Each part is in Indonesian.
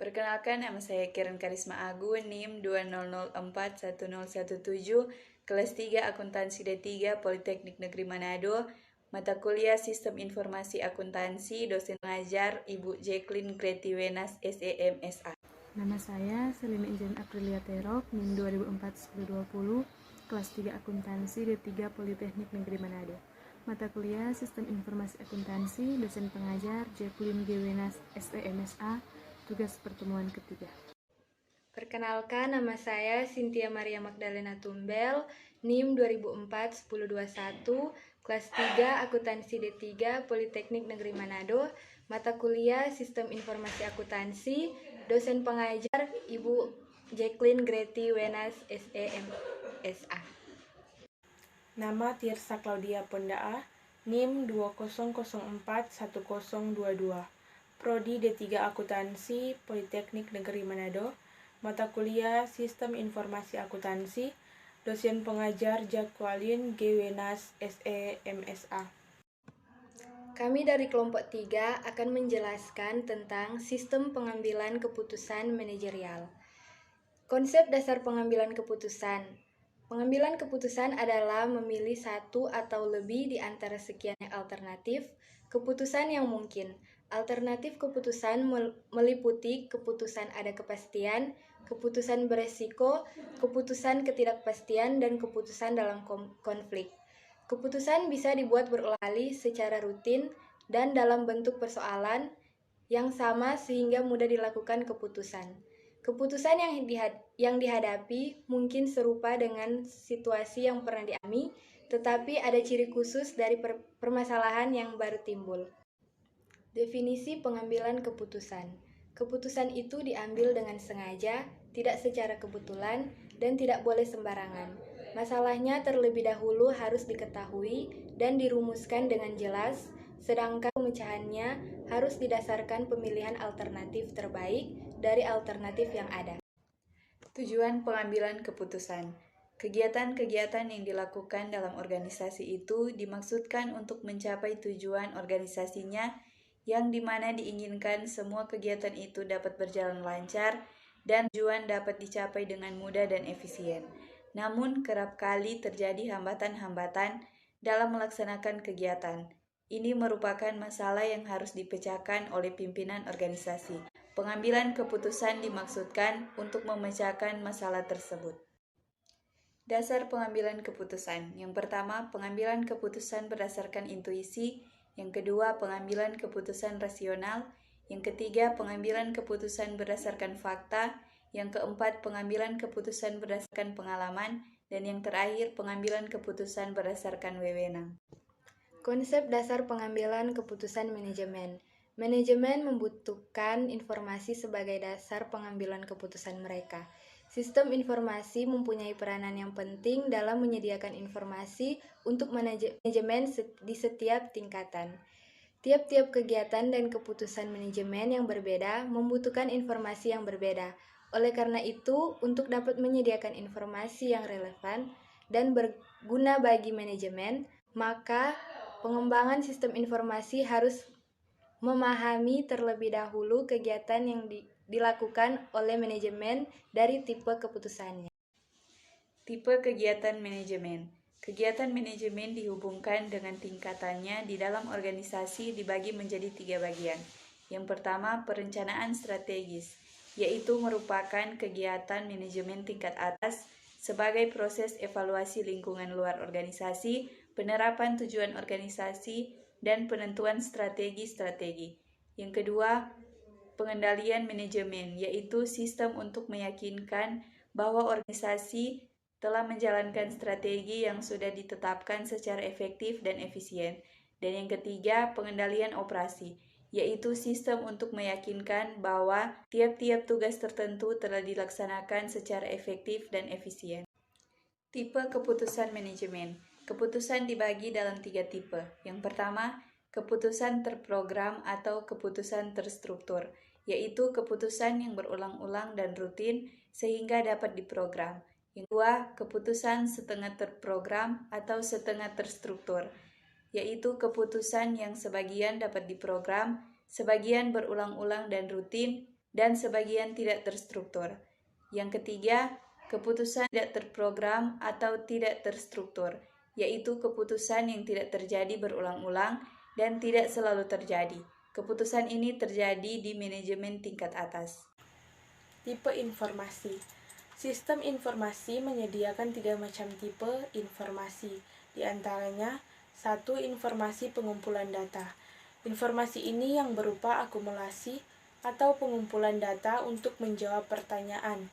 Perkenalkan, nama saya Karen Karisma Agun, NIM 20041017, kelas 3 Akuntansi D3 Politeknik Negeri Manado, mata kuliah Sistem Informasi Akuntansi, dosen pengajar Ibu Jacqueline Gretiwenas, SEMSA. Nama saya Selina Injen Aprilia Terok, NIM 2004-1020, kelas 3 Akuntansi D3 Politeknik Negeri Manado. Mata kuliah Sistem Informasi Akuntansi, dosen pengajar Jacqueline Gewenas, SEMSA, tugas pertemuan ketiga. Perkenalkan, nama saya Cynthia Maria Magdalena Tumbel, NIM 2004-1021, kelas 3 Akuntansi D3 Politeknik Negeri Manado, mata kuliah Sistem Informasi Akuntansi, dosen pengajar Ibu Jacqueline Gretiwenas, SEMSA. Nama Tirsa Claudia Pondaa, NIM 20041022, Prodi D3 Akuntansi, Politeknik Negeri Manado, mata kuliah Sistem Informasi Akuntansi, dosen pengajar Jacqueline Gewenas, SEMSA. Kami dari kelompok 3 akan menjelaskan tentang sistem pengambilan keputusan manajerial. Konsep dasar pengambilan keputusan. Pengambilan keputusan adalah memilih satu atau lebih di antara sekian alternatif keputusan yang mungkin. Alternatif keputusan meliputi keputusan ada kepastian, keputusan beresiko, keputusan ketidakpastian, dan keputusan dalam konflik. Keputusan bisa dibuat berulang kali secara rutin dan dalam bentuk persoalan yang sama sehingga mudah dilakukan keputusan. Keputusan yang dihadapi mungkin serupa dengan situasi yang pernah dialami, tetapi ada ciri khusus dari permasalahan yang baru timbul. Definisi pengambilan keputusan. Keputusan itu diambil dengan sengaja, tidak secara kebetulan, dan tidak boleh sembarangan. Masalahnya terlebih dahulu harus diketahui dan dirumuskan dengan jelas, sedangkan pemecahannya harus didasarkan pemilihan alternatif terbaik dari alternatif yang ada. Tujuan pengambilan keputusan. Kegiatan-kegiatan yang dilakukan dalam organisasi itu dimaksudkan untuk mencapai tujuan organisasinya, yang dimana diinginkan semua kegiatan itu dapat berjalan lancar dan tujuan dapat dicapai dengan mudah dan efisien. Namun kerap kali terjadi hambatan-hambatan dalam melaksanakan kegiatan. Ini merupakan masalah yang harus dipecahkan oleh pimpinan organisasi. Pengambilan keputusan dimaksudkan untuk memecahkan masalah tersebut. Dasar pengambilan keputusan. Yang pertama, pengambilan keputusan berdasarkan intuisi. Yang kedua, pengambilan keputusan rasional. Yang ketiga, pengambilan keputusan berdasarkan fakta. Yang keempat, pengambilan keputusan berdasarkan pengalaman. Dan yang terakhir, pengambilan keputusan berdasarkan wewenang. Konsep dasar pengambilan keputusan manajemen. Manajemen membutuhkan informasi sebagai dasar pengambilan keputusan mereka. Sistem informasi mempunyai peranan yang penting dalam menyediakan informasi untuk manajemen di setiap tingkatan. Tiap-tiap kegiatan dan keputusan manajemen yang berbeda membutuhkan informasi yang berbeda. Oleh karena itu, untuk dapat menyediakan informasi yang relevan dan berguna bagi manajemen, maka pengembangan sistem informasi harus memahami terlebih dahulu kegiatan yang dilakukan oleh manajemen dari tipe keputusannya. Tipe kegiatan manajemen. Kegiatan manajemen dihubungkan dengan tingkatannya di dalam organisasi dibagi menjadi 3 bagian. Yang pertama, perencanaan strategis, yaitu merupakan kegiatan manajemen tingkat atas sebagai proses evaluasi lingkungan luar organisasi, penerapan tujuan organisasi, dan penentuan strategi-strategi. Yang kedua, pengendalian manajemen, yaitu sistem untuk meyakinkan bahwa organisasi telah menjalankan strategi yang sudah ditetapkan secara efektif dan efisien. Dan yang ketiga, pengendalian operasi, yaitu sistem untuk meyakinkan bahwa tiap-tiap tugas tertentu telah dilaksanakan secara efektif dan efisien. Tipe keputusan manajemen. Keputusan dibagi dalam 3 tipe. Yang pertama, keputusan terprogram atau keputusan terstruktur, yaitu keputusan yang berulang-ulang dan rutin sehingga dapat diprogram. Yang kedua, keputusan setengah terprogram atau setengah terstruktur, yaitu keputusan yang sebagian dapat diprogram, sebagian berulang-ulang dan rutin, dan sebagian tidak terstruktur. Yang ketiga, keputusan tidak terprogram atau tidak terstruktur, yaitu keputusan yang tidak terjadi berulang-ulang dan tidak selalu terjadi. Keputusan ini terjadi di manajemen tingkat atas. Tipe informasi. Sistem informasi menyediakan 3 macam tipe informasi, di antaranya 1. Informasi pengumpulan data. Informasi ini yang berupa akumulasi atau pengumpulan data untuk menjawab pertanyaan.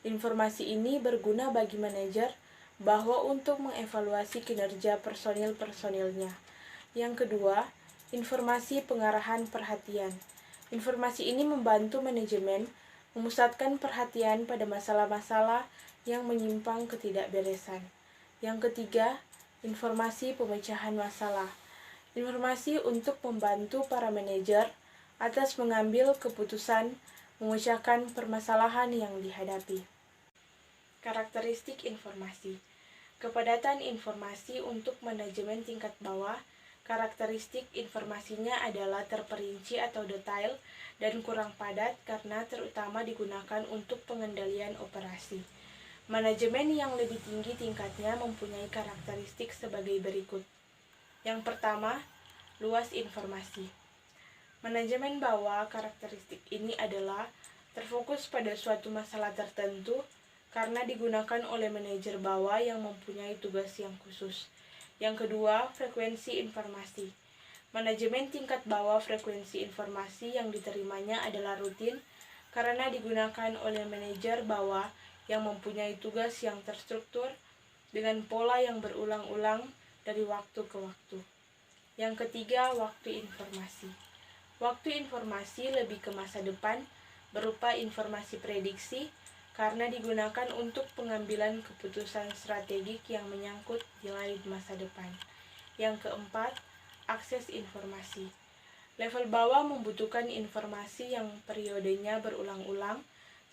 Informasi ini berguna bagi manajer bahwa untuk mengevaluasi kinerja personil-personilnya. Yang kedua, informasi pengarahan perhatian. Informasi ini membantu manajemen memusatkan perhatian pada masalah-masalah yang menyimpang ketidakberesan. Yang ketiga, informasi pemecahan masalah. Informasi untuk membantu para manajer atas mengambil keputusan memecahkan permasalahan yang dihadapi. Karakteristik informasi. Kepadatan informasi untuk manajemen tingkat bawah. Karakteristik informasinya adalah terperinci atau detail dan kurang padat karena terutama digunakan untuk pengendalian operasi. Manajemen yang lebih tinggi tingkatnya mempunyai karakteristik sebagai berikut. Yang pertama, luas informasi. Manajemen bawah karakteristik ini adalah terfokus pada suatu masalah tertentu karena digunakan oleh manajer bawah yang mempunyai tugas yang khusus. Yang kedua, frekuensi informasi. Manajemen tingkat bawah frekuensi informasi yang diterimanya adalah rutin karena digunakan oleh manajer bawah yang mempunyai tugas yang terstruktur dengan pola yang berulang-ulang dari waktu ke waktu. Yang ketiga, waktu informasi. Waktu informasi lebih ke masa depan berupa informasi prediksi karena digunakan untuk pengambilan keputusan strategik yang menyangkut nilai masa depan. Yang keempat, akses informasi. Level bawah membutuhkan informasi yang periodenya berulang-ulang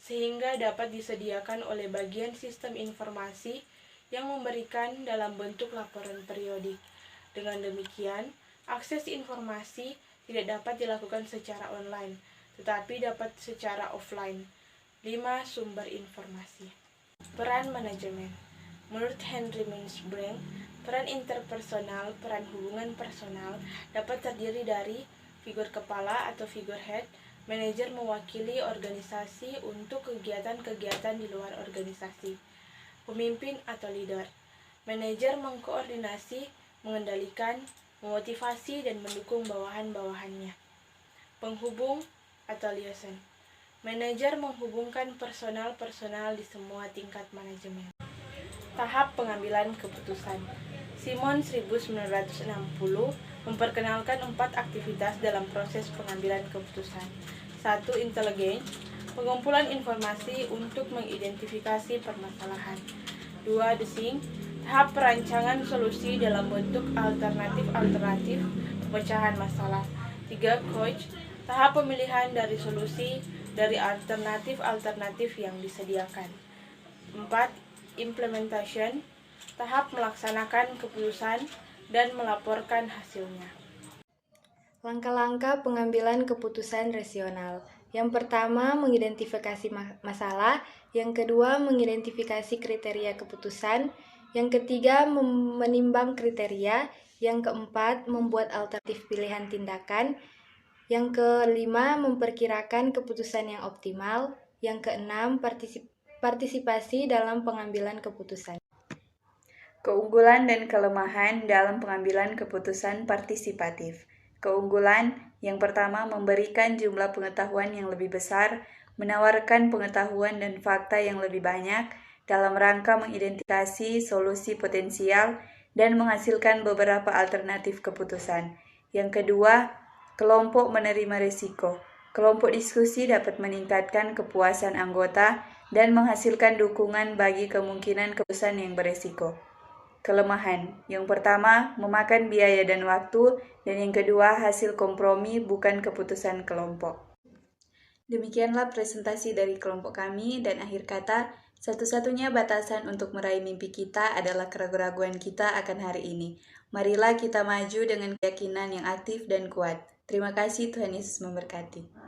sehingga dapat disediakan oleh bagian sistem informasi yang memberikan dalam bentuk laporan periodik. Dengan demikian, akses informasi tidak dapat dilakukan secara online, tetapi dapat secara offline. 5. Sumber informasi. Peran manajemen. Menurut Henry Mintzberg, peran interpersonal, peran hubungan personal dapat terdiri dari figur kepala atau figurehead. Manajer mewakili organisasi untuk kegiatan-kegiatan di luar organisasi. Pemimpin atau leader. Manajer mengkoordinasi, mengendalikan, memotivasi, dan mendukung bawahan-bawahannya. Penghubung atau liaison. Manajer menghubungkan personal-personal di semua tingkat manajemen. Tahap pengambilan keputusan. Simon 1960 memperkenalkan 4 aktivitas dalam proses pengambilan keputusan. 1. Intelligence, pengumpulan informasi untuk mengidentifikasi permasalahan. 2. Design, tahap perancangan solusi dalam bentuk alternatif-alternatif pemecahan masalah. 3. Coach, tahap pemilihan dari solusi dari alternatif-alternatif yang disediakan. 4. Implementation, tahap melaksanakan keputusan dan melaporkan hasilnya. Langkah-langkah pengambilan keputusan rasional. Yang pertama, mengidentifikasi masalah. Yang kedua, mengidentifikasi kriteria keputusan. Yang ketiga, menimbang kriteria. Yang keempat, membuat alternatif pilihan tindakan. Yang kelima, memperkirakan keputusan yang optimal. Yang keenam, partisipasi dalam pengambilan keputusan. Keunggulan dan kelemahan dalam pengambilan keputusan partisipatif. Keunggulan, yang pertama, memberikan jumlah pengetahuan yang lebih besar, menawarkan pengetahuan dan fakta yang lebih banyak dalam rangka mengidentifikasi solusi potensial dan menghasilkan beberapa alternatif keputusan. Yang kedua, kelompok menerima risiko. Kelompok diskusi dapat meningkatkan kepuasan anggota dan menghasilkan dukungan bagi kemungkinan keputusan yang berisiko. Kelemahan, yang pertama, memakan biaya dan waktu, dan yang kedua, hasil kompromi bukan keputusan kelompok. Demikianlah presentasi dari kelompok kami, dan akhir kata, satu-satunya batasan untuk meraih mimpi kita adalah keraguan kita akan hari ini. Marilah kita maju dengan keyakinan yang aktif dan kuat. Terima kasih, Tuhan Yesus memberkati.